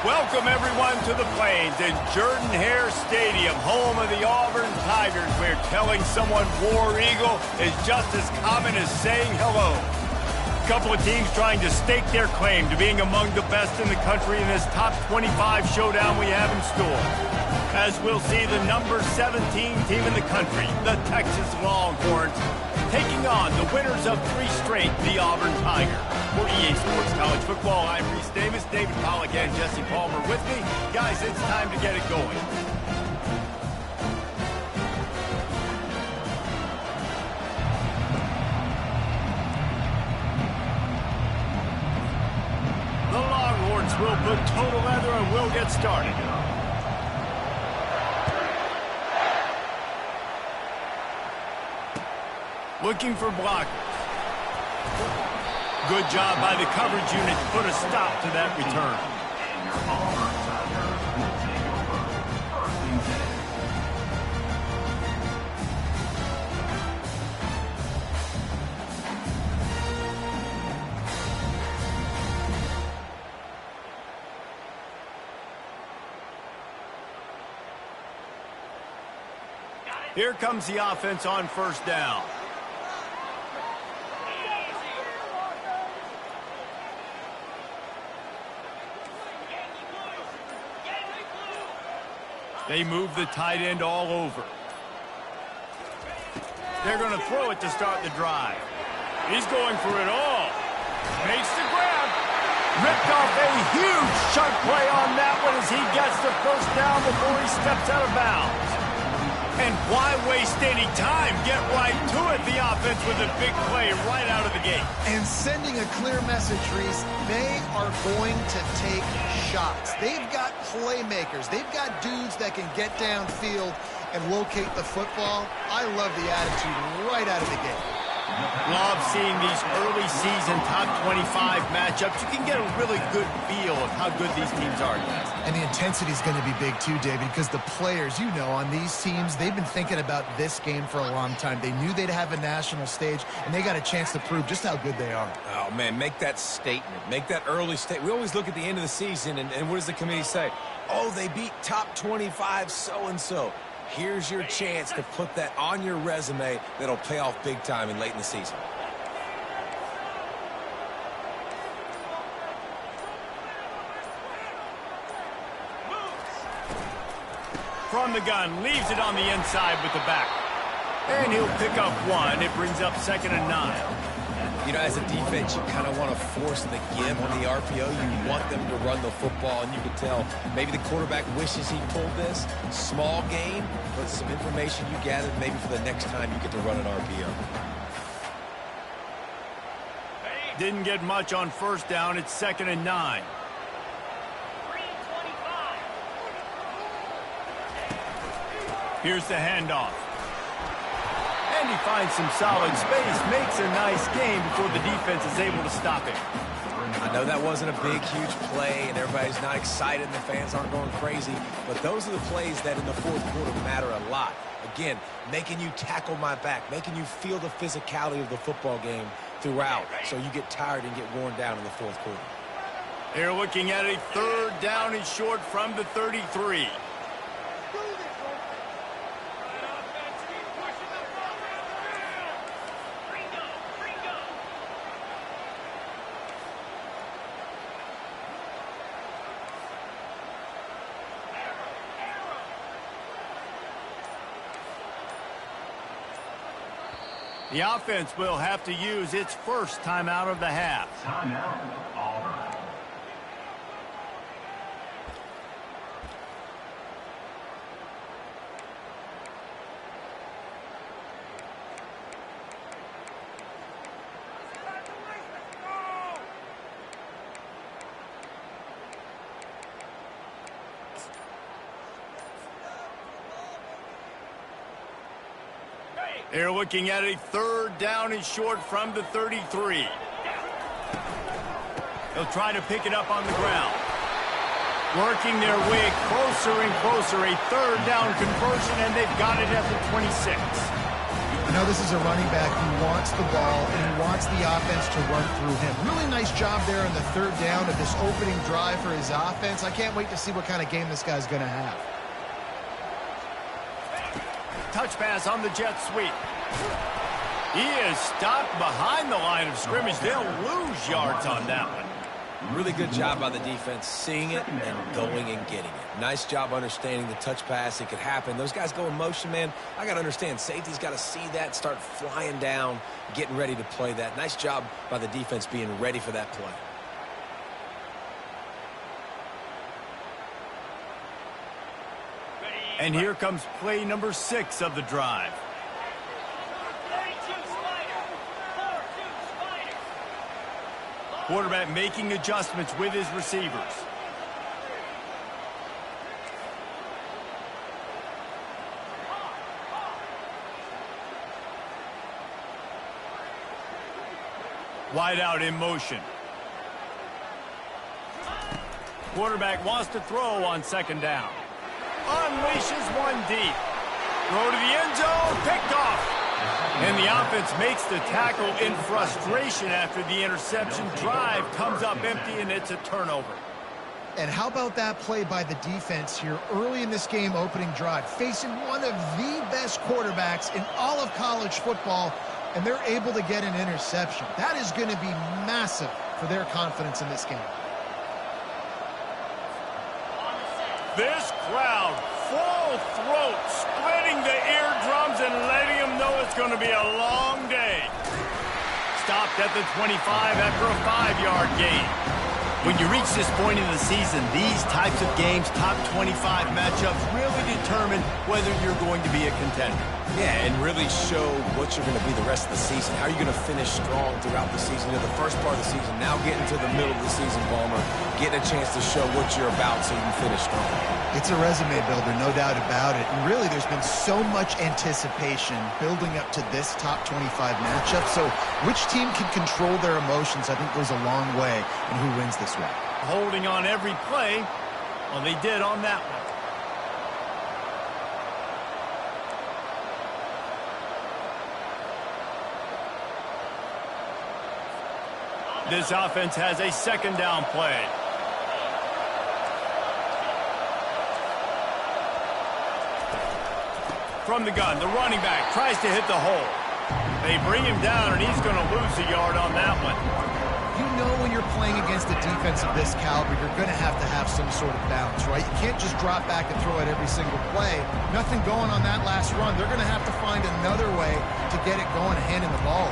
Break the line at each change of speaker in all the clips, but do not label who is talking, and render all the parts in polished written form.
Welcome, everyone, to the Plains in Jordan-Hare Stadium, home of the Auburn Tigers, where telling someone War Eagle is just as common as saying hello. A couple of teams trying to stake their claim to being among the best in the country in this top 25 showdown we have in store. As we'll see the number 17 team in the country, the Texas Longhorns, taking on the winners of 3 straight, the Auburn Tigers. For EA Sports College Football, I'm Reese Davis, David Pollack, and Jesse Palmer with me. Guys, it's time to get it going. The Longhorns will put total leather and we'll get started. Looking for blockers. Good job by the coverage unit to put a stop to that return. Here comes the offense on first down. They move the tight end all over. They're going to throw it to start the drive. He's going for it all. Makes the grab. Ripped off a huge chunk play on that one as he gets the first down before he steps out of bounds. And why waste any time? Get right to it, the offense, with a big play right out of the gate.
And sending a clear message, Reese, they are going to take shots. They've got playmakers. They've got dudes that can get downfield and locate the football. I love the attitude right out of the gate.
Love seeing these early season top 25 matchups. You can get a really good feel of how good these teams are, guys.
And the intensity is going to be big too, David, because the players, you know, on these teams, they've been thinking about this game for a long time. They knew they'd have a national stage, and they got a chance to prove just how good they are.
Oh, man, make that statement. Make that early statement. We always look at the end of the season, and what does the committee say? Oh, they beat top 25 so-and-so. Here's your chance to put that on your resume that'll pay off big time and late in the season.
From the gun, leaves it on the inside with the back. And he'll pick up 1. It brings up 2nd and 9.
You know, as a defense, you kind of want to force the give on the RPO. You want them to run the football, and you can tell maybe the quarterback wishes he pulled this. Small gain, but some information you gathered maybe for the next time you get to run an RPO.
Didn't get much on first down. It's 2nd and 9. Here's the handoff. And he finds some solid space, makes a nice game before the defense is able to stop him.
I know that wasn't a big, huge play, and everybody's not excited, and the fans aren't going crazy, but those are the plays that in the fourth quarter matter a lot. Again, making you tackle my back, making you feel the physicality of the football game throughout, so you get tired and get worn down in the fourth quarter.
They're looking at a 3rd down and short from the 33. The offense will have to use its first timeout of the half.
Timeout, Auburn.
They're looking at a 3rd down and short from the 33. They'll try to pick it up on the ground. Working their way closer and closer. A 3rd down conversion, and they've got it at the 26.
know, this is a running back who wants the ball and he wants the offense to run through him. Really nice job there on the third down of this opening drive for his offense. I can't wait to see what kind of game this guy's going to have.
Touch pass on the jet sweep. He is stopped behind the line of scrimmage. They'll lose yards on that one.
Really good job by the defense seeing it and going and getting it. Nice job understanding the touch pass. It could happen. Those guys go in motion, man. I got to understand, safety's got to see that, start flying down, getting ready to play that. Nice job by the defense being ready for that play.
And here comes play number 6 of the drive. Quarterback making adjustments with his receivers. Wide out in motion. Quarterback wants to throw on second down. Unleashes one deep. Throw to the end zone, picked off. And the offense makes the tackle in frustration after the interception. Drive comes up empty, and it's a turnover.
And how about that play by the defense here early in this game opening drive, facing one of the best quarterbacks in all of college football, and they're able to get an interception. That is going to be massive for their confidence in this game.
This crowd, full throat, splitting the eardrums and letting them know it's going to be a long day. Stopped at the 25 after a 5-yard gain. When you reach this point in the season, these types of games, top 25 matchups, really determine whether you're going to be a contender.
Yeah, and really show what you're going to be the rest of the season. How are you going to finish strong throughout the season? You know, the first part of the season, now getting to the middle of the season, Balmer, getting a chance to show what you're about so you can finish strong.
It's a resume builder, no doubt about it. And really, there's been so much anticipation building up to this top 25 matchup. So which team can control their emotions, I think, goes a long way in who wins this one.
Holding on every play, well, they did on that one. This offense has a second down play. From the gun, the running back tries to hit the hole. They bring him down, and he's going to lose a yard on that one.
You know when you're playing against a defense of this caliber, you're going to have some sort of balance, right? You can't just drop back and throw it every single play. Nothing going on that last run. They're going to have to find another way to get it going, handing the ball.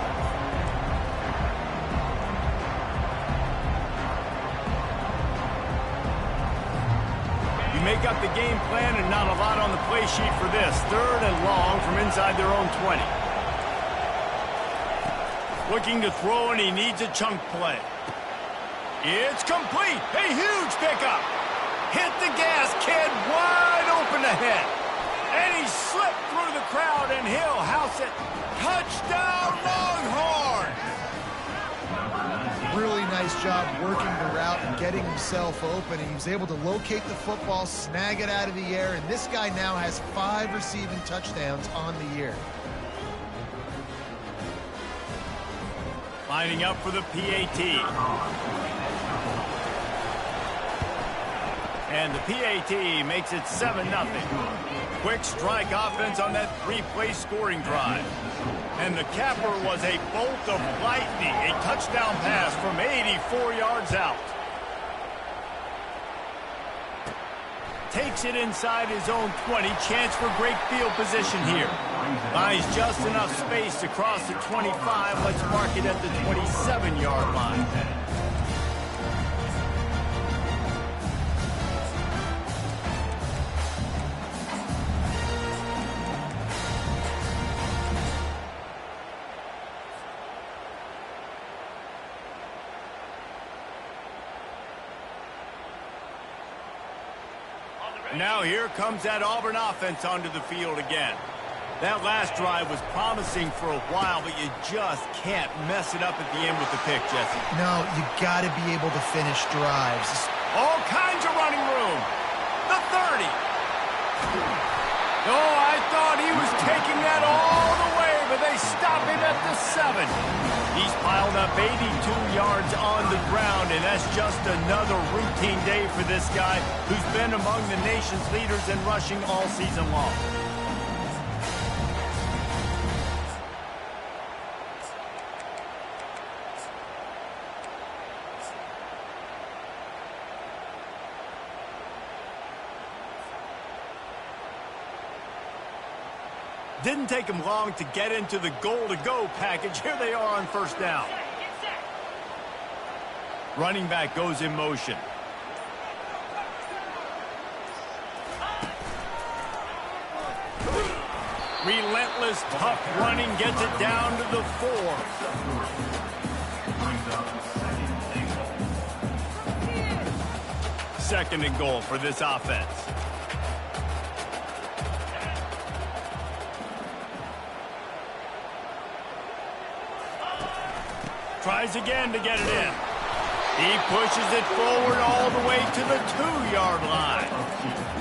Make up the game plan and not a lot on the play sheet for this. 3rd and long from inside their own 20. Looking to throw, and he needs a chunk play. It's complete. A huge pickup. Hit the gas, kid. Wide open ahead. And he slipped through the crowd, and he'll house it. Touchdown, Longhorn!
Really nice job working the route and getting himself open. And he was able to locate the football, snag it out of the air, and this guy now has 5 receiving touchdowns on the year.
Lining up for the PAT. And the PAT makes it 7-0. Quick strike offense on that 3-play scoring drive. And the capper was a bolt of lightning, a touchdown pass from 84 yards out. Takes it inside his own 20, chance for great field position here. Buys just enough space to cross the 25. Let's mark it at the 27-yard line. Now here comes that Auburn offense onto the field again. That last drive was promising for a while, but you just can't mess it up at the end with the pick, Jesse.
No, you got to be able to finish drives.
All kinds of running room. The 30. Oh, I thought he was taking that all the way, but they they stop him at the 7. He's piled up 82 yards on the ground, and that's just another routine day for this guy who's been among the nation's leaders in rushing all season long. Didn't take him long to get into the goal-to-go package. Here they are on first down. Running back goes in motion. Relentless, tough running gets it down to the 4. Second and goal for this offense. Tries again to get it in. He pushes it forward all the way to the 2-yard line.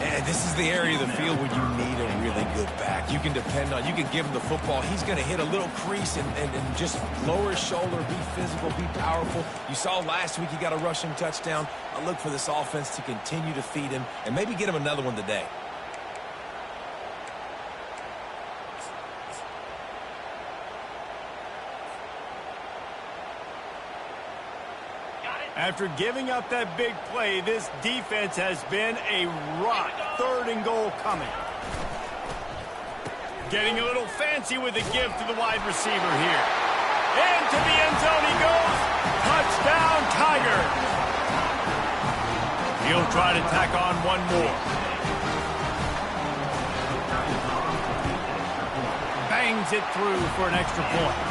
And this is the area of the field where you need a really good back. You can depend on, you can give him the football. He's going to hit a little crease and just lower his shoulder, be physical, be powerful. You saw last week he got a rushing touchdown. I look for this offense to continue to feed him and maybe get him another one today.
After giving up that big play, this defense has been a rock. Third and goal coming. Getting a little fancy with a give to the wide receiver here. Into the end zone he goes. Touchdown, Tigers. He'll try to tack on one more. Bangs it through for an extra point.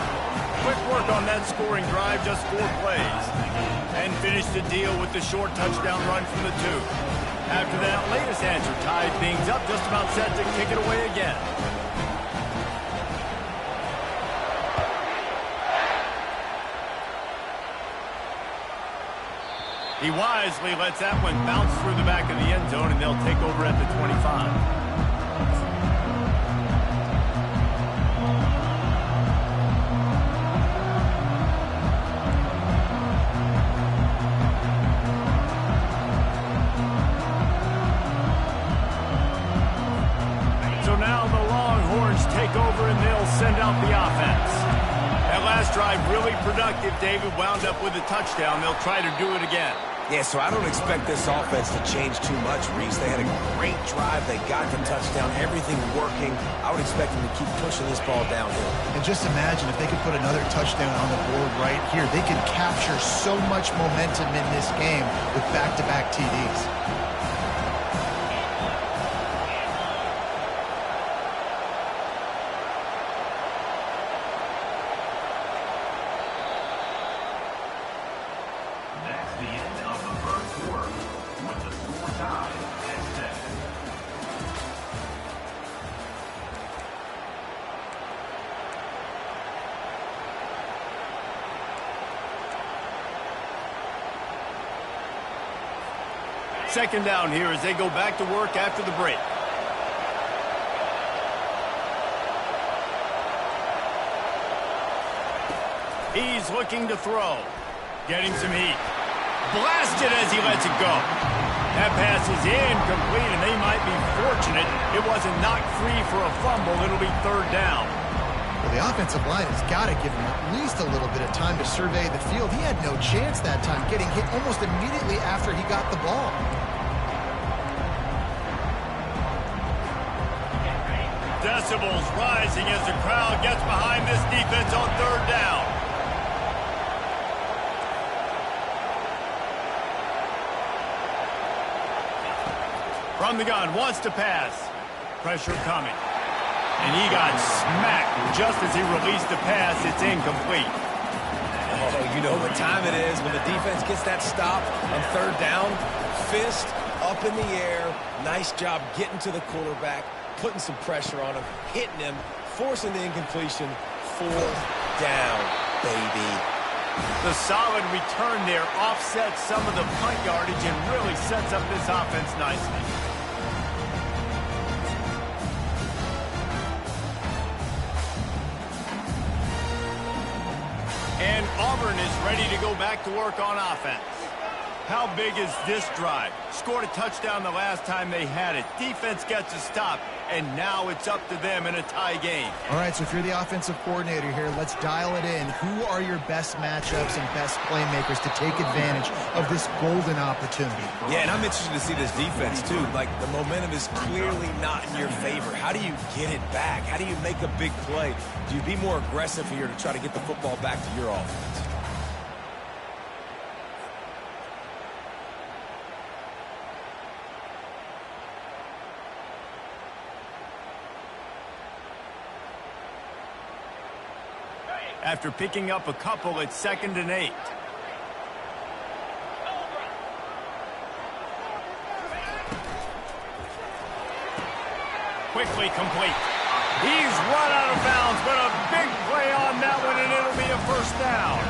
Quick work on that scoring drive, just 4 plays. And finished the deal with the short touchdown run from the 2. After that latest answer tied things up, just about set to kick it away again. He wisely lets that one bounce through the back of the end zone, and they'll take over at the 25. Send out the offense. That last drive really productive. David wound up with a touchdown. They'll try to do it again.
Yeah, so I don't expect this offense to change too much, Reese. They had a great drive. They got the touchdown. Everything working. I would expect them to keep pushing this ball downhill.
And just imagine if they could put another touchdown on the board right here. They could capture so much momentum in this game with back-to-back TDs.
Second down here as they go back to work after the break. He's looking to throw. Getting some heat. Blasted as he lets it go. That pass is incomplete, and they might be fortunate it wasn't knocked free for a fumble. It'll be third down.
Well, the offensive line has got to give him at least a little bit of time to survey the field. He had no chance that time, getting hit almost immediately after he got the ball.
Decibels rising as the crowd gets behind this defense on third down. From the gun, wants to pass. Pressure coming. And he got smacked just as he released the pass. It's incomplete.
Oh, you know what time it is when the defense gets that stop on third down. Fist up in the air. Nice job getting to the quarterback, putting some pressure on him, hitting him, forcing the incompletion. Fourth down, baby.
The solid return there offsets some of the punt yardage and really sets up this offense nicely. Auburn is ready to go back to work on offense. How big is this drive? Scored a touchdown the last time they had it. Defense gets a stop, and now it's up to them in a tie game.
All right, so if you're the offensive coordinator here, let's dial it in. Who are your best matchups and best playmakers to take advantage of this golden opportunity?
Yeah, and I'm interested to see this defense, too. Like, the momentum is clearly not in your favor. How do you get it back? How do you make a big play? Do you be more aggressive here to try to get the football back to your offense?
After picking up a couple, it's 2nd and 8. Quickly complete. He's run out of bounds, but a big play on that one, and it'll be a first down.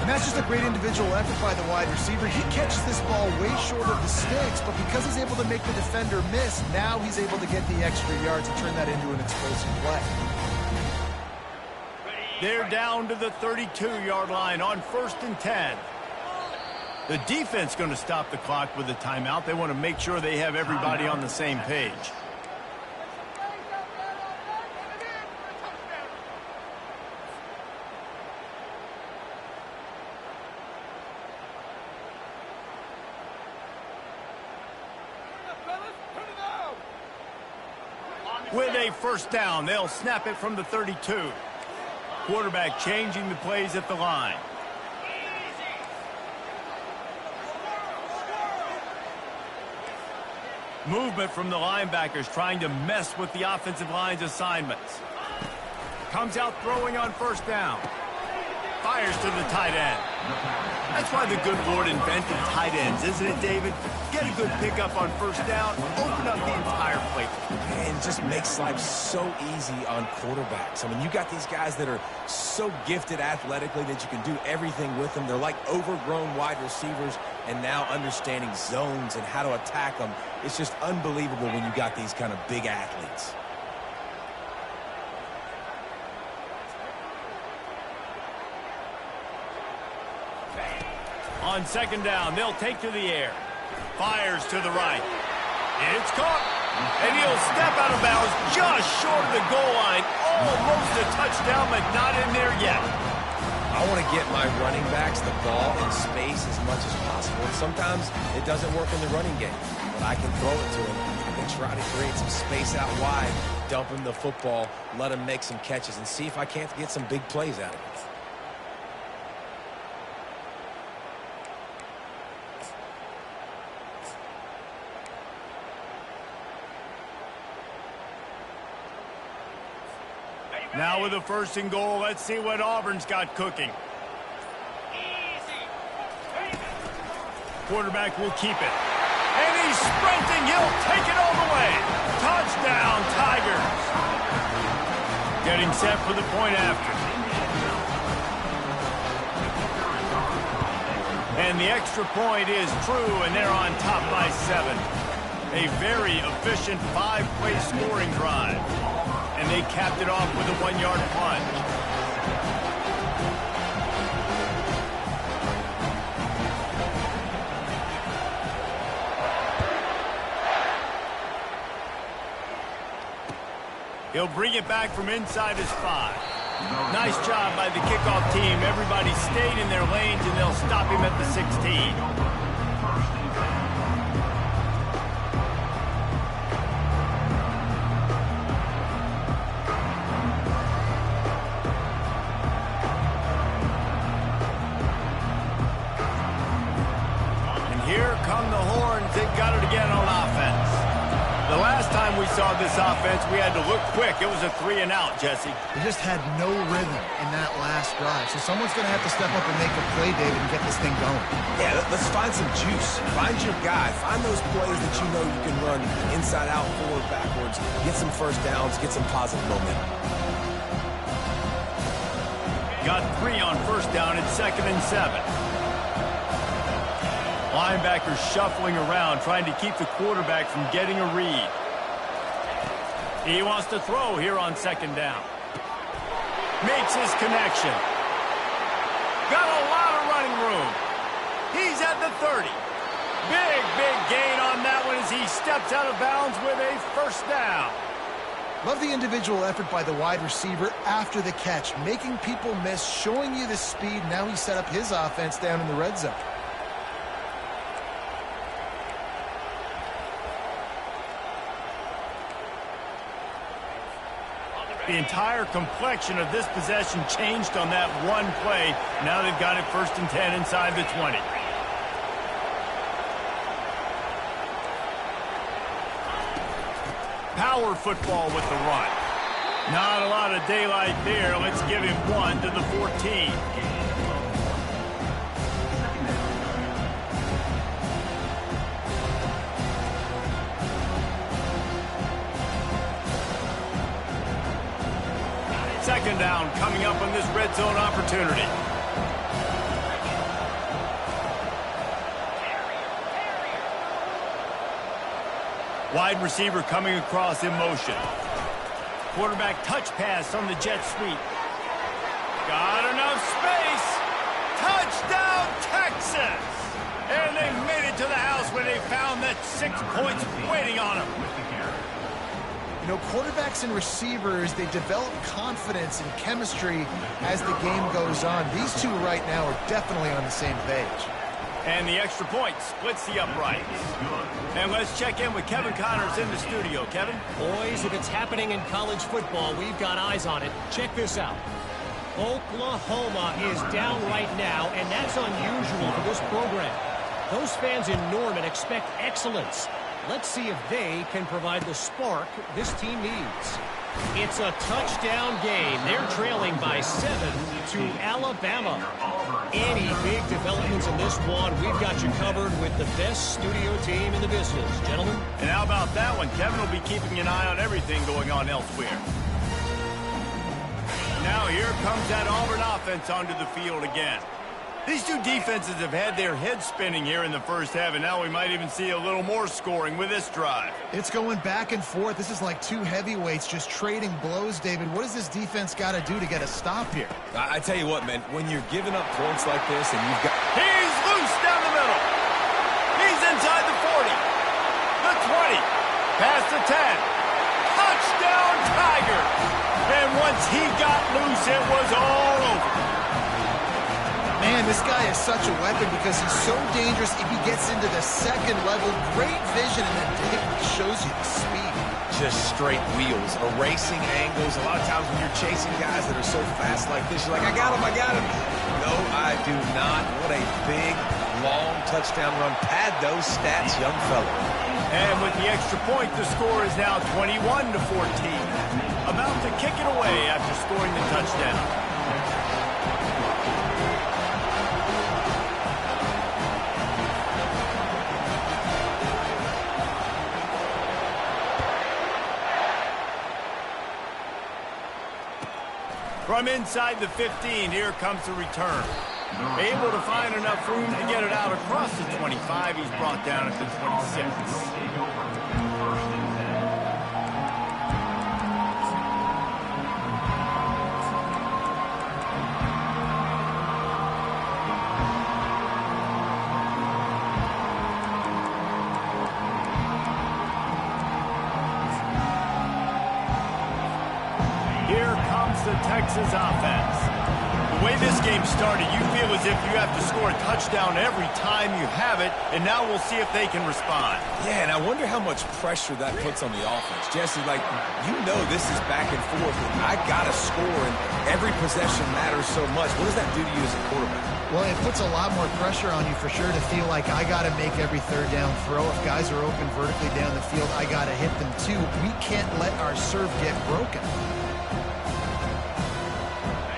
And that's just a great individual effort by the wide receiver. He catches this ball way short of the sticks, but because he's able to make the defender miss, now he's able to get the extra yards and turn that into an explosive play.
They're down to the 32-yard line on 1st and 10. The defense going to stop the clock with a timeout. They want to make sure they have everybody on the same page. With a first down, they'll snap it from the 32. Quarterback changing the plays at the line. Movement from the linebackers trying to mess with the offensive line's assignments. Comes out throwing on first down. Fires to the tight end. That's why the good Lord invented tight ends, isn't it, David? Get a good pickup on first down, open up the entire plate.
And just makes life so easy on quarterbacks. I mean, you got these guys that are so gifted athletically that you can do everything with them. They're like overgrown wide receivers, and now understanding zones and how to attack them. It's just unbelievable when you got these kind of big athletes.
On 2nd down, they'll take to the air. Fires to the right. It's caught. And he'll step out of bounds just short of the goal line. Almost a touchdown, but not in there yet.
I want to get my running backs the ball in space as much as possible. And sometimes it doesn't work in the running game. But I can throw it to him. I can try to create some space out wide, dump him the football, let him make some catches, and see if I can't get some big plays out of it.
Now with a 1st and goal, let's see what Auburn's got cooking. Quarterback will keep it. And he's sprinting. He'll take it all the way. Touchdown, Tigers. Getting set for the point after. And the extra point is true, and they're on top by 7. A very efficient 5-play scoring drive. And they capped it off with a 1-yard plunge. He'll bring it back from inside his 5. Nice job by the kickoff team. Everybody stayed in their lanes, and they'll stop him at the 16. They've got it again on offense. The last time we saw this offense, we had to look quick. It was a 3-and-out, Jesse.
They just had no rhythm in that last drive. So someone's going to have to step up and make a play, David, and get this thing going.
Yeah, let's find some juice. Find your guy. Find those plays that you know you can run inside out, forward, backwards. Get some first downs. Get some positive momentum.
Got 3 on first down at 2nd and 7. Linebackers shuffling around, trying to keep the quarterback from getting a read. He wants to throw here on 2nd down. Makes his connection. Got a lot of running room. He's at the 30. Big gain on that one as he steps out of bounds with a first down.
Love the individual effort by the wide receiver after the catch, making people miss, showing you the speed. Now he set up his offense down in the red zone.
The entire complexion of this possession changed on that one play. Now they've got it 1st and 10 inside the 20. Power football with the run. Not a lot of daylight there. Let's give him 1 to the 14. Second down coming up on this red zone opportunity. Wide receiver coming across in motion. Quarterback touch pass on the jet sweep. Got enough space. Touchdown, Texas! And they made it to the house when they found that 6 points waiting on them.
You know, quarterbacks and receivers, they develop confidence and chemistry as the game goes on. These two right now are definitely on the same page.
And the extra point splits the uprights. And let's check in with Kevin Connors in the studio. Kevin?
Boys, if it's happening in college football, we've got eyes on it. Check this out. Oklahoma is down right now, and that's unusual for this program. Those fans in Norman expect excellence. Let's see if they can provide the spark this team needs. It's a touchdown game. They're trailing by 7 to Alabama. Any big developments in this one, we've got you covered with the best studio team in the business, gentlemen.
And how about that one? Kevin will be keeping an eye on everything going on elsewhere. Now here comes that Auburn offense onto the field again. These two defenses have had their heads spinning here in the first half, and now we might even see a little more scoring with this drive.
It's going back and forth. This is like two heavyweights just trading blows, David. What does this defense got to do to get a stop here?
I tell you what, man, when you're giving up points like this and you've got...
He's loose down the middle. He's inside the 40. The 20. Past the 10. Touchdown, Tigers. And once he got loose, it was all over.
Man, this guy is such a weapon because he's so dangerous if he gets into the second level. Great vision, and then David shows you the speed.
Just straight wheels, erasing angles. A lot of times when you're chasing guys that are so fast like this, you're like, I got him. No, I do not. What a big, long touchdown run. Pad those stats, young fella.
And with the extra point, the score is now 21 to 14. About to kick it away after scoring the touchdown. From inside the 15, here comes the return. Able to find enough room to get it out across the 25. He's brought down at the 26. The Texas offense. The way this game started, you feel as if you have to score a touchdown every time you have it, and now we'll see if they can respond.
Yeah, and I wonder how much pressure that puts on the offense. Jesse, like, you know this is back and forth, and I got to score, and every possession matters so much. What does that do to you as a quarterback?
Well, it puts a lot more pressure on you for sure to feel like I got to make every third down throw. If guys are open vertically down the field, I got to hit them too. We can't let our serve get broken.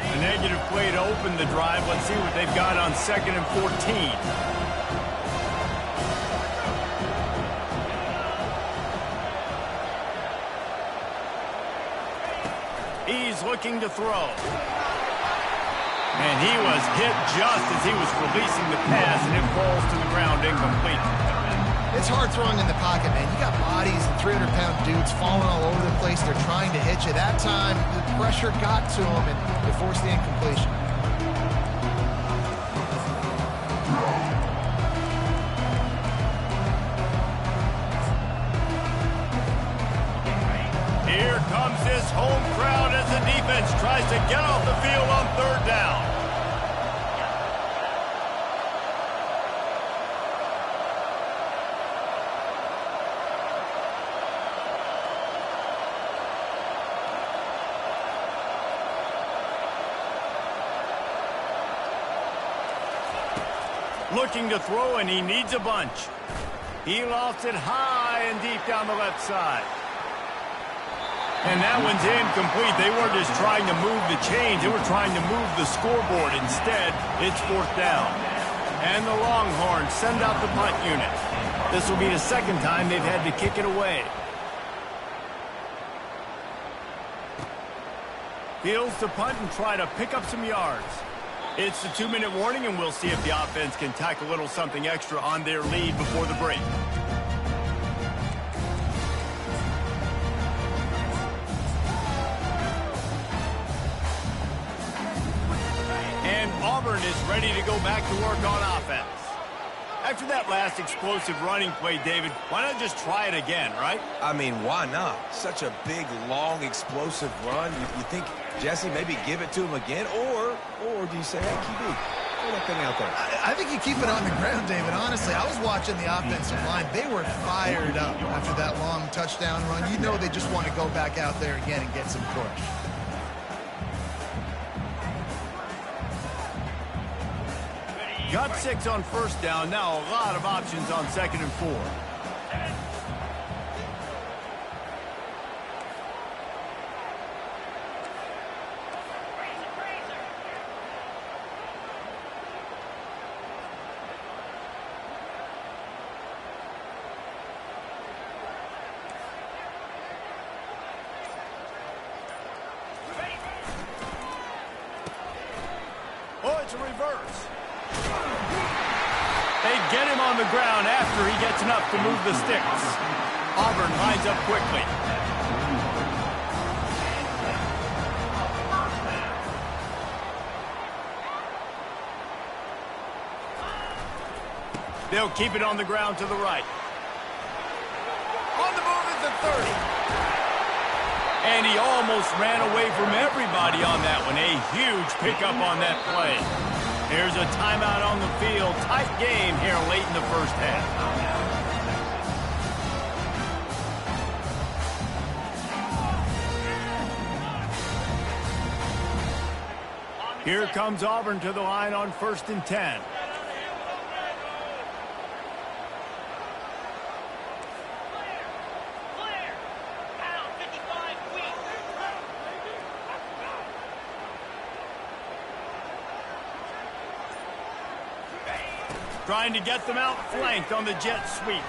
A negative play to open the drive. Let's see what they've got on 2nd and 14. He's looking to throw. And he was hit just as he was releasing the pass, and it falls to the ground incomplete.
It's hard throwing in the pocket, man. You got bodies and 300-pound dudes falling all over the place. They're trying to hit you. That time, the pressure got to him, and they forced the incompletion.
Here comes this home crowd as the defense tries to get off the field on third down. Looking to throw, and he needs a bunch. He lost it high and deep down the left side. And that one's incomplete. They weren't just trying to move the chains. They were trying to move the scoreboard. Instead, it's fourth down. And the Longhorns send out the punt unit. This will be the second time they've had to kick it away. Fields to punt and try to pick up some yards. It's the 2-minute warning, and we'll see if the offense can tack a little something extra on their lead before the break. And Auburn is ready to go back to work on offense. After that last explosive running play, David, why not just try it again, right?
I mean, why not? Such a big, long, explosive run. You think, Jesse, maybe give it to him again? Or do you say, hey, QB, throw that thing out there?
I think you keep it on the ground, David. Honestly, I was watching the offensive line. They were fired up after that long touchdown run. You know they just want to go back out there again and get some push.
Got 6 on first down. Now a lot of options on 2nd and 4. Oh, it's a reverse. They get him on the ground after he gets enough to move the sticks. Auburn lines up quickly. They'll keep it on the ground to the right. On the move is the 30. And he almost ran away from everybody on that one. A huge pickup on that play. Here's a timeout on the field. Tight game here late in the first half. Here comes Auburn to the line on 1st and 10. Trying to get them outflanked on the jet sweep.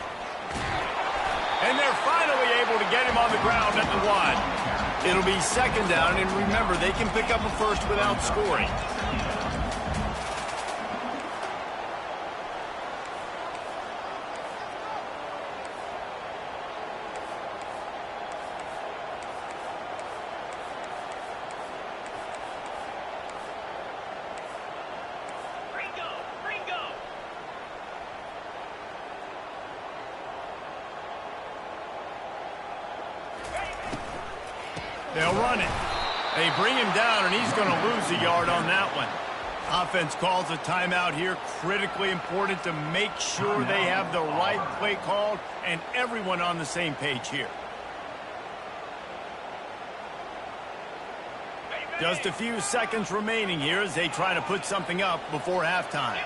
And they're finally able to get him on the ground at the 1. It'll be 2nd down, and remember, they can pick up a first without scoring. They'll run it. They bring him down, and he's going to lose a yard on that one. Offense calls a timeout here. Critically important to make sure they have the right play called and everyone on the same page here. Just a few seconds remaining here as they try to put something up before halftime.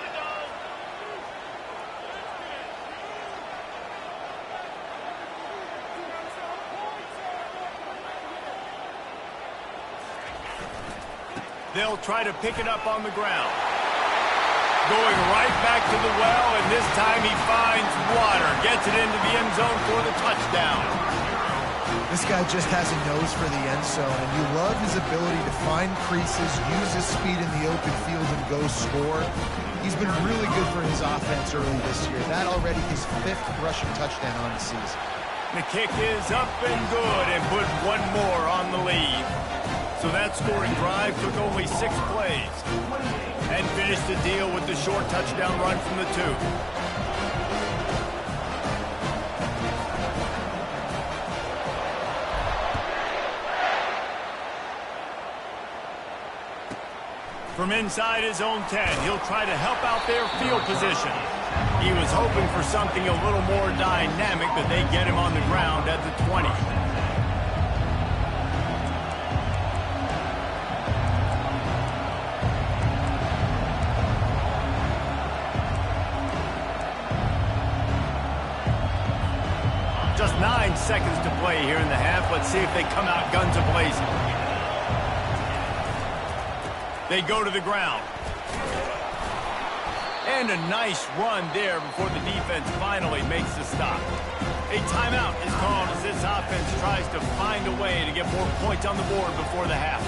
They'll try to pick it up on the ground. Going right back to the well, and this time he finds water. Gets it into the end zone for the touchdown.
This guy just has a nose for the end zone, and you love his ability to find creases, use his speed in the open field, and go score. He's been really good for his offense early this year. That already his 5th rushing touchdown on the season.
The kick is up and good, and put one more on the lead. So that scoring drive took only 6 plays and finished the deal with the short touchdown run from the 2. From inside his own 10, he'll try to help out their field position. He was hoping for something a little more dynamic, but they get him on the ground at the 20. Just 9 seconds to play here in the half. Let's see if they come out guns a-blazing. They go to the ground. And a nice run there before the defense finally makes the stop. A timeout is called as this offense tries to find a way to get more points on the board before the half.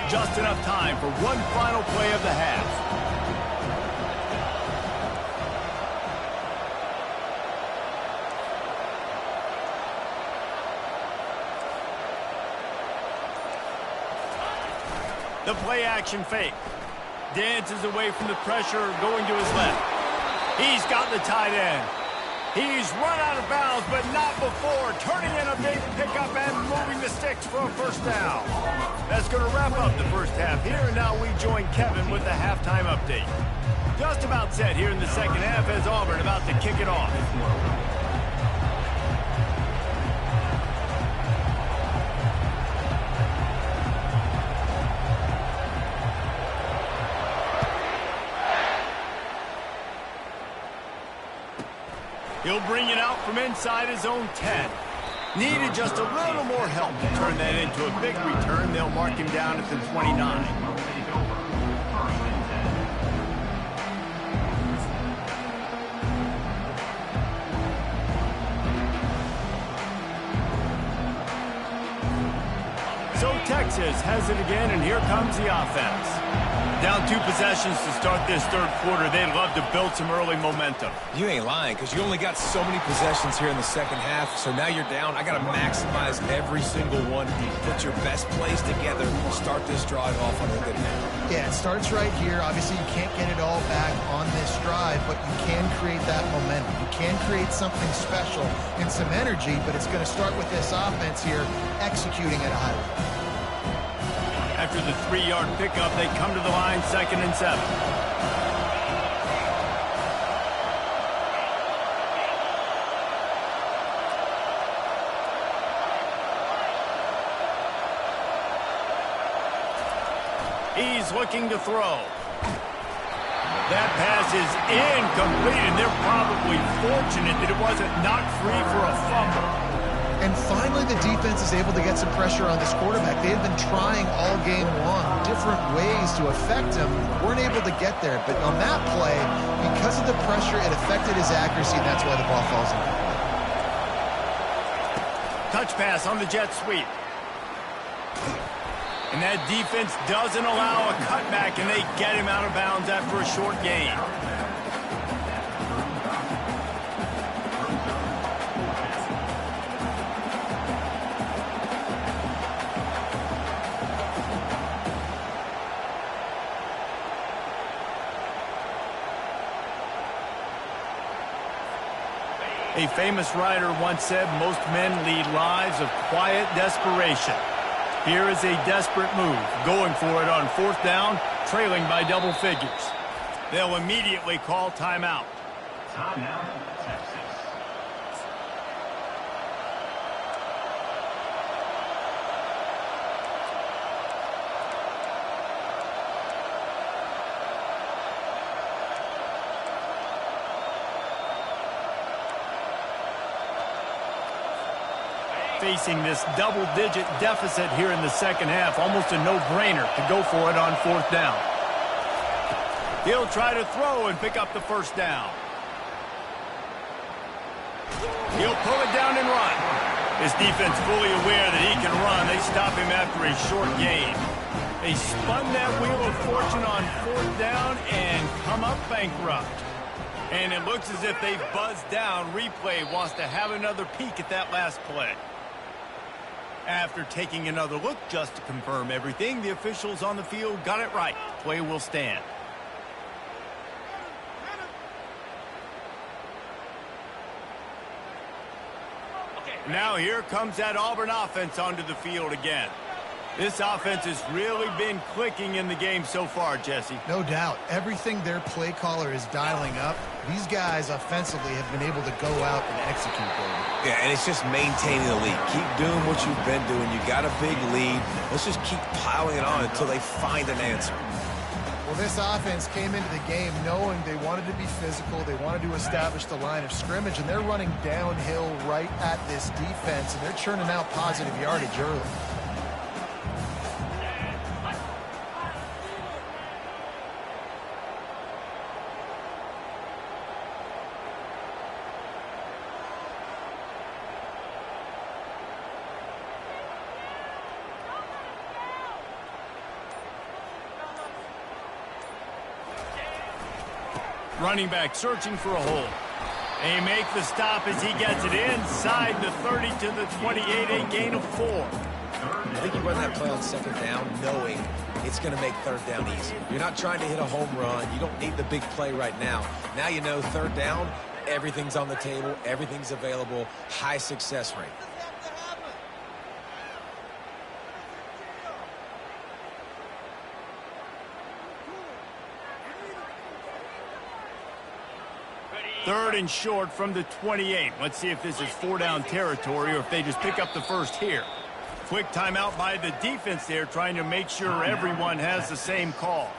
Just enough time for one final play of the half. The play action fake. Dances away from the pressure, going to his left. He's got the tight end. He's run out of bounds, but not before turning in a big pickup and moving the sticks for a first down. That's going to wrap up the first half here, and now we join Kevin with the halftime update. Just about set here in the second half as Auburn about to kick it off. He'll bring it out from inside his own 10. Needed just a little more help to turn that into a big return. They'll mark him down at the 29. So Texas has it again, and here comes the offense. Down 2 possessions to start this third quarter. They'd love to build some early momentum.
You ain't lying, because you only got so many possessions here in the second half, so now you're down. I got to maximize every single one. Put your best plays together. Start this drive off on a good note.
Yeah, it starts right here. Obviously, you can't get it all back on this drive, but you can create that momentum. You can create something special and some energy, but it's going to start with this offense here executing at a high level.
After the 3-yard pickup, they come to the line, 2nd and 7. He's looking to throw. That pass is incomplete, and they're probably fortunate that it wasn't knocked free for a fumble.
And finally, the defense is able to get some pressure on this quarterback. They had been trying all game long, different ways to affect him. Weren't able to get there. But on that play, because of the pressure, it affected his accuracy, and that's why the ball falls in.
Touch pass on the jet sweep. And that defense doesn't allow a cutback, and they get him out of bounds after a short gain. A famous writer once said, most men lead lives of quiet desperation. Here is a desperate move, going for it on 4th down, trailing by double figures. They'll immediately call timeout.
Timeout, Texas.
Facing this double-digit deficit here in the second half, almost a no-brainer to go for it on 4th down. He'll try to throw and pick up the first down. He'll pull it down and run. His defense fully aware that he can run. They stop him after a short gain. They spun that wheel of fortune on 4th down and come up bankrupt. And it looks as if they've buzzed down. Replay wants to have another peek at that last play. After taking another look just to confirm everything, the officials on the field got it right. Play will stand. Now here comes that Auburn offense onto the field again. This offense has really been clicking in the game so far, Jesse.
No doubt. Everything their play caller is dialing up, these guys offensively have been able to go out and execute, baby.
Yeah, and it's just maintaining the lead. Keep doing what you've been doing. You got a big lead. Let's just keep piling it on until they find an answer.
Well, this offense came into the game knowing they wanted to be physical, they wanted to establish the line of scrimmage, and they're running downhill right at this defense, and they're churning out positive yardage early.
Running back searching for a hole. They make the stop as he gets it inside the 30 to the 28, a gain of 4.
I think you run that play on second down knowing it's going to make third down easy. You're not trying to hit a home run. You don't need the big play right now. Now you know third down, everything's on the table, everything's available, high success rate.
Third and short from the 28. Let's see if this is 4-down territory or if they just pick up the first here. Quick timeout by the defense there, trying to make sure everyone has the same call.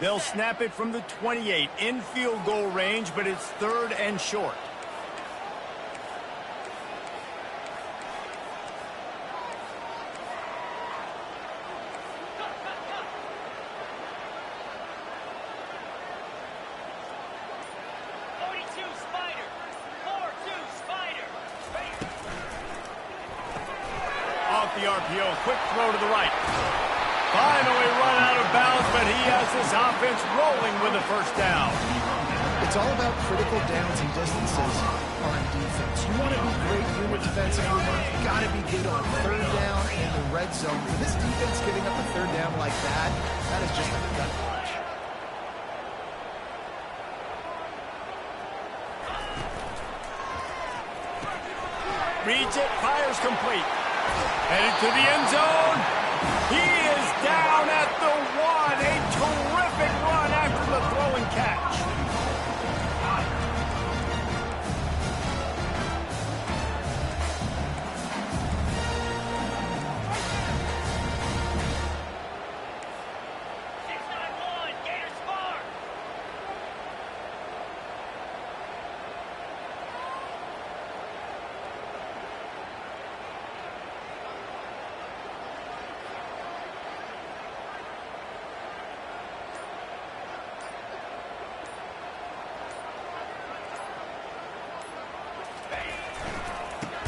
They'll snap it from the 28 in field goal range, but it's third and short. Off the RPO, quick throw to the right. Finally run out of bounds, but he has this offense rolling with a first down.
It's all about critical downs and distances on defense. You want to be great unit defensively, you've got to be good on third down and the red zone. For this defense giving up a third down like that, that is just a gut punch.
Reads it, fires complete. Headed to the end zone. He is down at the 1. A terrific run after the throw and catch.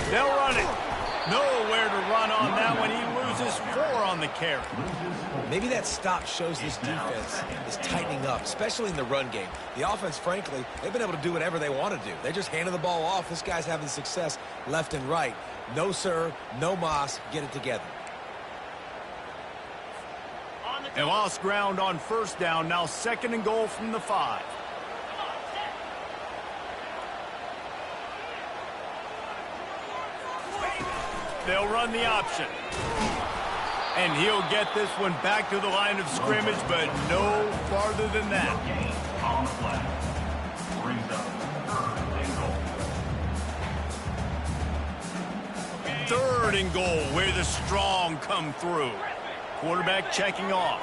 They'll run it. Nowhere to run on that one. He loses 4 on the carry.
Maybe that stop shows this defense is tightening up, especially in the run game. The offense, frankly, they've been able to do whatever they want to do. They just handed the ball off. This guy's having success left and right. No, sir. No mas. Get it together.
They lost ground on first down. Now 2nd and goal from the 5. They'll run the option. And he'll get this one back to the line of scrimmage, but no farther than that.
On the flag. Brings up 3rd and goal.
3rd and goal, where the strong come through. Quarterback checking off.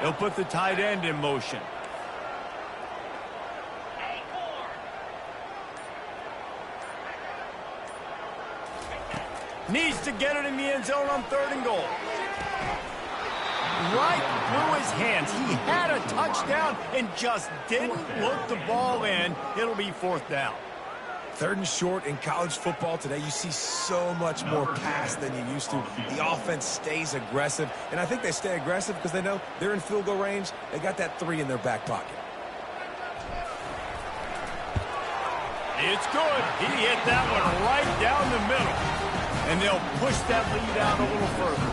They'll put the tight end in motion. Needs to get it in the end zone on 3rd and goal. Right through his hands. He had a touchdown and just didn't look the ball in. It'll be 4th down.
3rd and short in college football today, you see so much more pass than you used to. The offense stays aggressive, and I think they stay aggressive because they know they're in field goal range. They got that 3 in their back pocket.
It's good. He hit that one right down the middle. And they'll push that lead out a little further.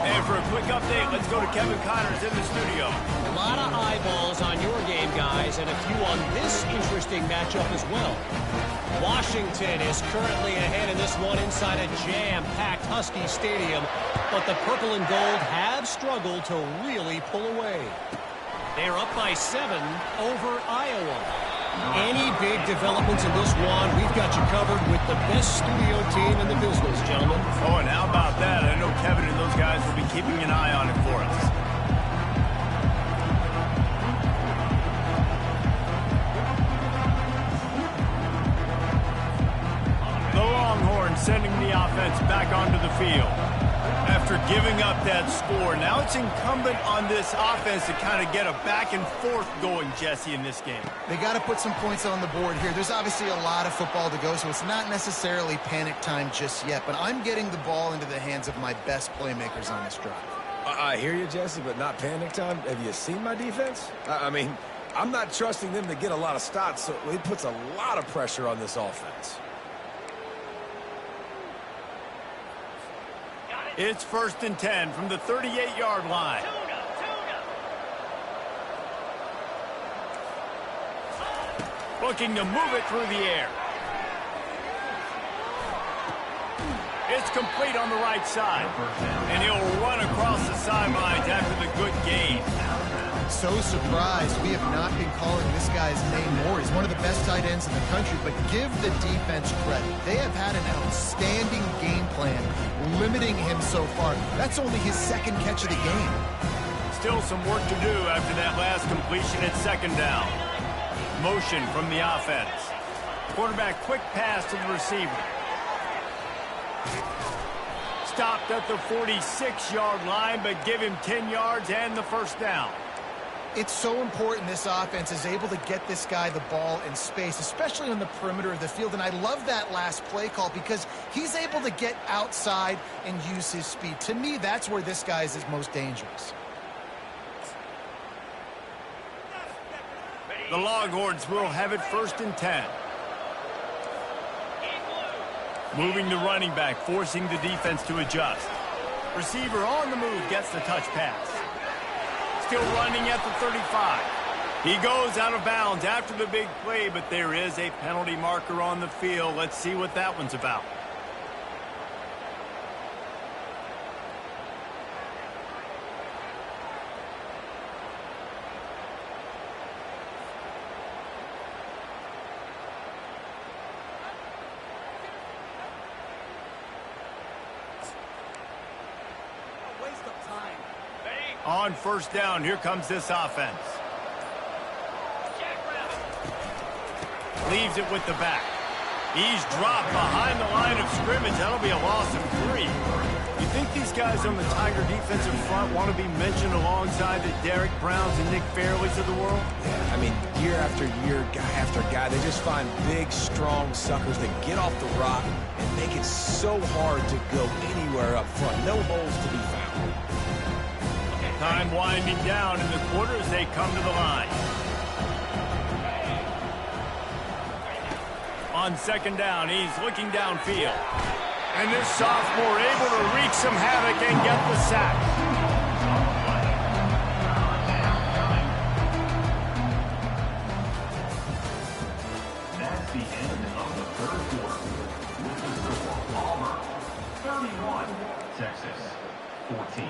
And for a quick update, let's go to Kevin Connors in the studio.
A lot of eyeballs on your game, guys, and a few on this interesting matchup as well. Washington is currently ahead in this one inside a jam-packed Husky Stadium, but the purple and gold have struggled to really pull away. They're up by 7 over Iowa. Any big developments in this one, we've got you covered with the best studio team in the business, gentlemen.
Oh, and how about that? I know Kevin and those guys will be keeping an eye on it for us. The Longhorns sending the offense back onto the field. After giving up that score, now it's incumbent on this offense to kind of get a back and forth going, Jesse, in this game.
They got to put some points on the board here. There's obviously a lot of football to go, so it's not necessarily panic time just yet, but I'm getting the ball into the hands of my best playmakers on this drive.
I hear you, Jesse, but not panic time. Have you seen my defense? I mean, I'm not trusting them to get a lot of stops, so it puts a lot of pressure on this offense.
It's 1st and 10 from the 38-yard line. Looking to move it through the air. It's complete on the right side. And he'll run across the sidelines after the good gain.
So surprised we have not been calling this guy's name more. He's one of the best tight ends in the country, but give the defense credit. They have had an outstanding game plan, limiting him so far. That's only his 2nd catch of the game.
Still some work to do after that last completion at 2nd down. Motion from the offense. Quarterback quick pass to the receiver. Stopped at the 46-yard line, but give him 10 yards and the 1st down.
It's so important this offense is able to get this guy the ball in space, especially on the perimeter of the field. And I love that last play call because he's able to get outside and use his speed. To me, that's where this guy is most dangerous.
The Longhorns will have it 1st and 10. Moving the running back, forcing the defense to adjust. Receiver on the move, gets the touch pass. Still running at the 35. He goes out of bounds after the big play, but there is a penalty marker on the field. Let's see what that one's about. On 1st down, here comes this offense. Leaves it with the back. He's dropped behind the line of scrimmage. That'll be a loss of 3. You think these guys on the Tiger defensive front want to be mentioned alongside the Derek Browns and Nick Fairleys of the world?
Yeah, I mean, year after year, guy after guy, they just find big, strong suckers that get off the rock and make it so hard to go anywhere up front. No holes to be found.
Time winding down in the quarter as they come to the line. On 2nd down, he's looking downfield. And this sophomore able to wreak some havoc and get the sack.
That's the end of the 3rd quarter. With the score, Auburn 31, Texas 14.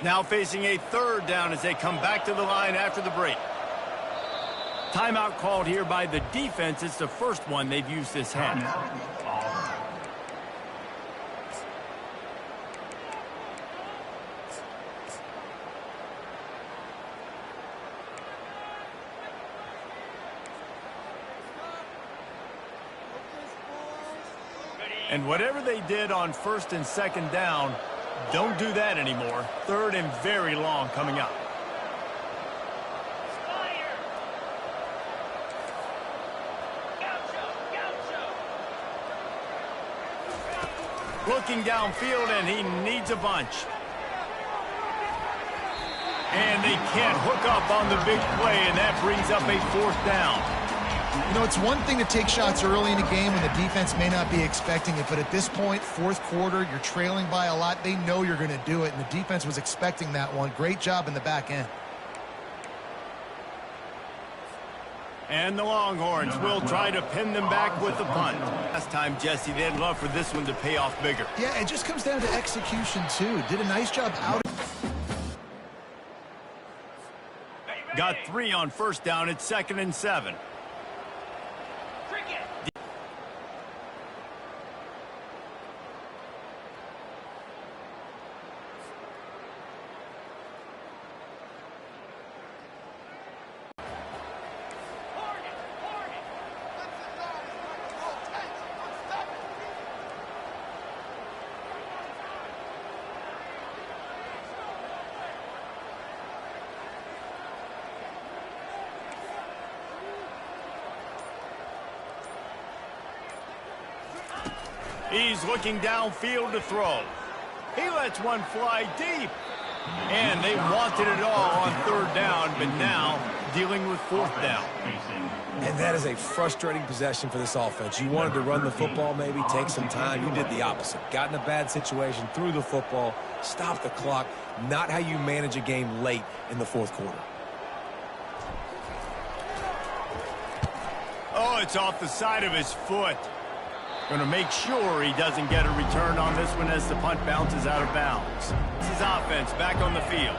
Now facing a 3rd down as they come back to the line after the break. Timeout called here by the defense. It's the first one they've used this half. And whatever they did on 1st and 2nd down, don't do that anymore. 3rd and very long coming up. Looking downfield, and he needs a bunch. And they can't hook up on the big play, and that brings up a 4th down.
You know, it's one thing to take shots early in a game when the defense may not be expecting it, but at this point, 4th quarter, you're trailing by a lot. They know you're going to do it, and the defense was expecting that one. Great job in the back end.
And the Longhorns will try to pin them back with the punt. Last time, Jesse, they'd love for this one to pay off bigger.
Yeah, it just comes down to execution, too. Did a nice job out.
Got 3 on 1st down. It's 2nd and 7. He's looking downfield to throw. He lets one fly deep. And they wanted it all on 3rd down, but now dealing with 4th down.
And that is a frustrating possession for this offense. You wanted to run the football, maybe take some time. You did the opposite. Got in a bad situation, threw the football, stopped the clock. Not how you manage a game late in the 4th quarter.
Oh, it's off the side of his foot. Going to make sure he doesn't get a return on this one as the punt bounces out of bounds. This is offense back on the field.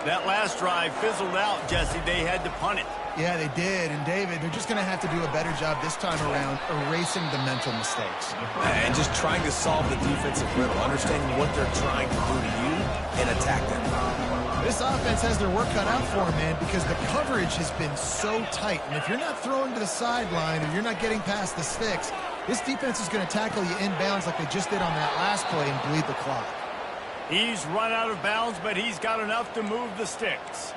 That last drive fizzled out, Jesse. They had to punt it.
Yeah, they did. And, David, they're just going to have to do a better job this time around erasing the mental mistakes.
And just trying to solve the defensive riddle, understanding what they're trying to do to you and attack them.
This offense has their work cut out for them, man, because the coverage has been so tight. And if you're not throwing to the sideline or you're not getting past the sticks, this defense is going to tackle you inbounds like they just did on that last play and bleed the clock.
He's run out of bounds, but he's got enough to move the sticks.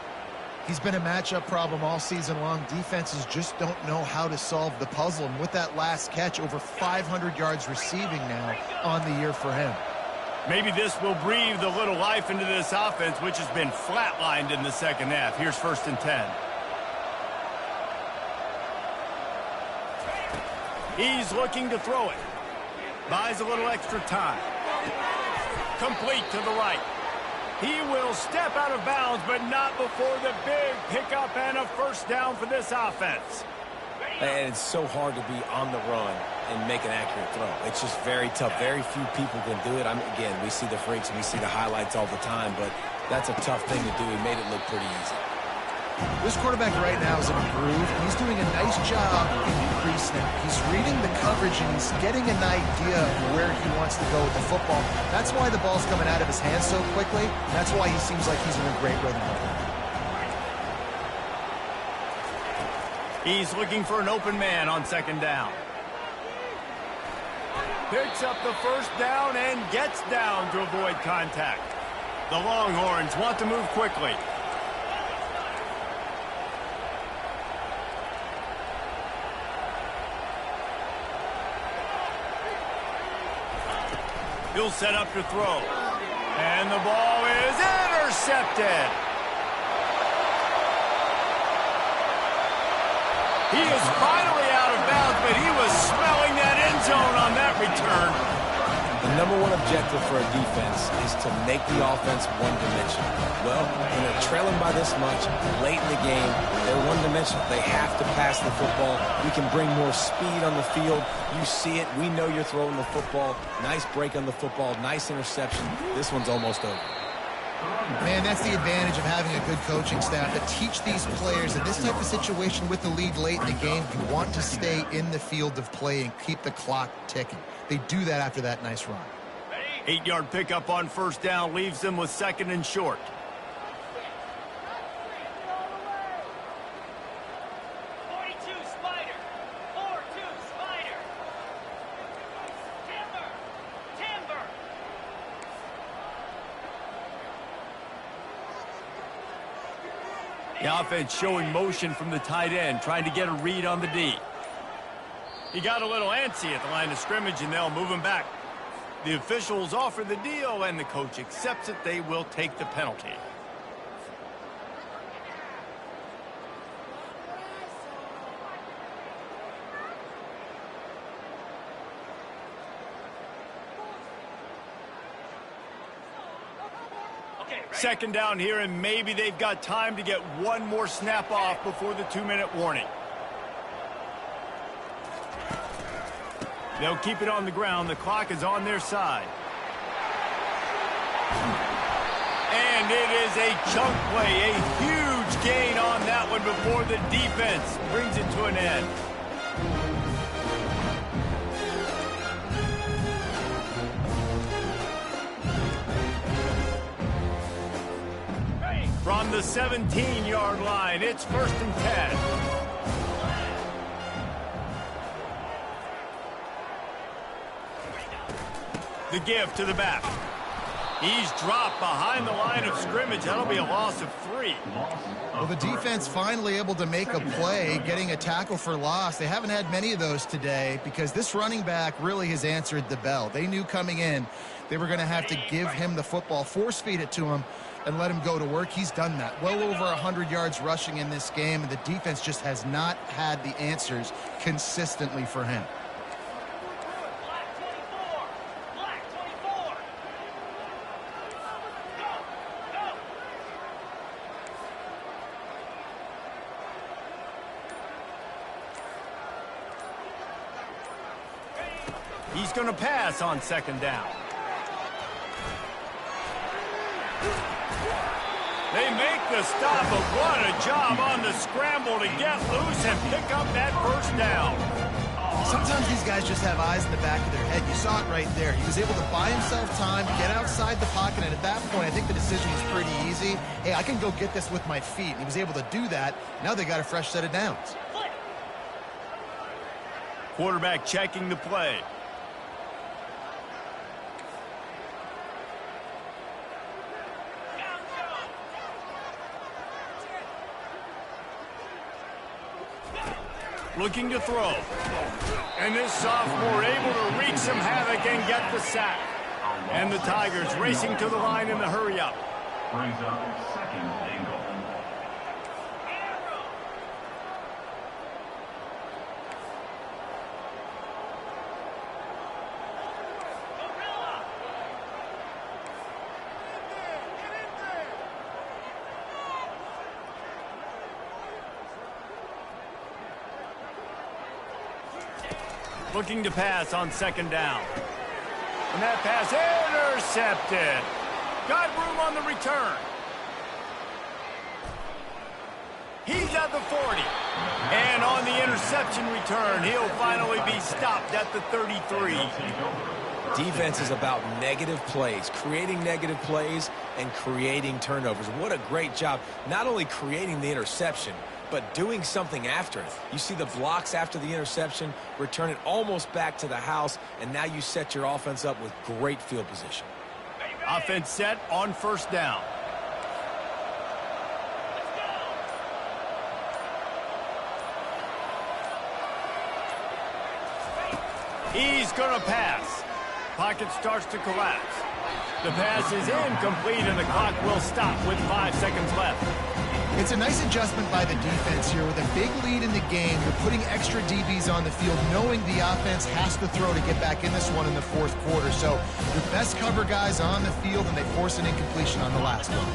He's been a matchup problem all season long. Defenses just don't know how to solve the puzzle. And with that last catch, over 500 yards receiving now on the year for him.
Maybe this will breathe a little life into this offense, which has been flatlined in the 2nd half. Here's 1st and 10. He's looking to throw it. Buys a little extra time. Complete to the right. He will step out of bounds, but not before the big pickup and a 1st down for this offense.
And it's so hard to be on the run and make an accurate throw. It's just very tough. Very few people can do it. Again, we see the freaks and we see the highlights all the time, but that's a tough thing to do. He made it look pretty easy.
This quarterback right now is in a groove, and he's doing a nice job in pre-snap. He's reading the coverage, and he's getting an idea of where he wants to go with the football. That's why the ball's coming out of his hands so quickly. That's why he seems like he's in a great rhythm.
He's looking for an open man on 2nd down. Picks up the 1st down and gets down to avoid contact. The Longhorns want to move quickly. He'll set up to throw. And the ball is intercepted. He is finally out of bounds, but he was smelling that end zone on that return.
The number one objective for a defense is to make the offense one-dimensional. Well, when they're trailing by this much, late in the game, they're one-dimensional. They have to pass the football. We can bring more speed on the field. You see it. We know you're throwing the football. Nice break on the football. Nice interception. This one's almost over.
Man, that's the advantage of having a good coaching staff to teach these players in this type of situation with the lead late in the game. You want to stay in the field of play and keep the clock ticking. They do that after that nice run.
8-yard pickup on 1st down leaves them with 2nd and short. The offense showing motion from the tight end, trying to get a read on the D. He got a little antsy at the line of scrimmage, and they'll move him back. The officials offer the deal, and the coach accepts it. They will take the penalty. Second down here, and maybe they've got time to get one more snap off before the 2-minute warning. They'll keep it on the ground. The clock is on their side. And it is a chunk play, a huge gain on that one before the defense brings it to an end. From the 17-yard line, it's 1st and 10. The give to the back. He's dropped behind the line of scrimmage. That'll be a loss of 3.
Well, the defense finally able to make a play, getting a tackle for loss. They haven't had many of those today because this running back really has answered the bell. They knew coming in they were going to have to give him the football, force feed it to him, and let him go to work. He's done that. Well over 100 yards rushing in this game, and the defense just has not had the answers consistently for him.
He's going to pass on 2nd down. They make the stop, but what a job on the scramble to get loose and pick up that 1st down.
Sometimes these guys just have eyes in the back of their head. You saw it right there. He was able to buy himself time, get outside the pocket, and at that point, I think the decision was pretty easy. Hey, I can go get this with my feet. And he was able to do that. Now they got a fresh set of downs.
Quarterback checking the play. Looking to throw. And this sophomore able to wreak some havoc and get the sack. And the Tigers racing to the line in the hurry-up.
Brings up 2nd and goal.
Looking to pass on 2nd down. And that pass intercepted. Got room on the return. He's at the 40. And on the interception return, he'll finally be stopped at the 33.
Defense is about negative plays, creating negative plays and creating turnovers. What a great job, not only creating the interception, but doing something after it. You see the blocks after the interception, return it almost back to the house, and now you set your offense up with great field position.
Offense set on 1st down. He's going to pass. Pocket starts to collapse. The pass is incomplete, and the clock will stop with 5 seconds left.
It's a nice adjustment by the defense here. With a big lead in the game, you're putting extra DBs on the field, knowing the offense has to throw to get back in this one in the 4th quarter. So your best cover guys on the field, and they force an incompletion on the last one.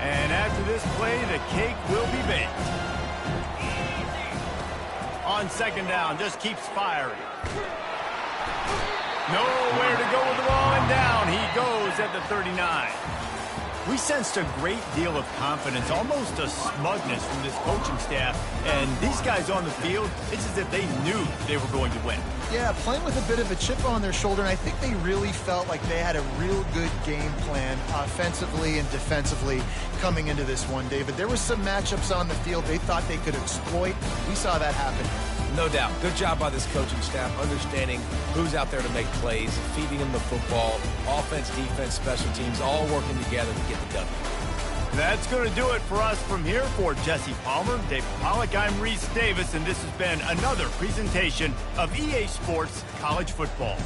And after this play, the cake will be baked. On 2nd down, just keeps firing. Nowhere to go with the ball, and down he goes at the 39. We sensed a great deal of confidence, almost a smugness from this coaching staff. And these guys on the field, it's as if they knew they were going to win.
Yeah, playing with a bit of a chip on their shoulder, and I think they really felt like they had a real good game plan offensively and defensively coming into this one, David. There were some matchups on the field they thought they could exploit. We saw that happen.
No doubt. Good job by this coaching staff, understanding who's out there to make plays, feeding them the football, offense, defense, special teams, all working together to get the W.
That's going to do it for us from here. For Jesse Palmer, David Pollack, I'm Reese Davis, and this has been another presentation of EA Sports College Football.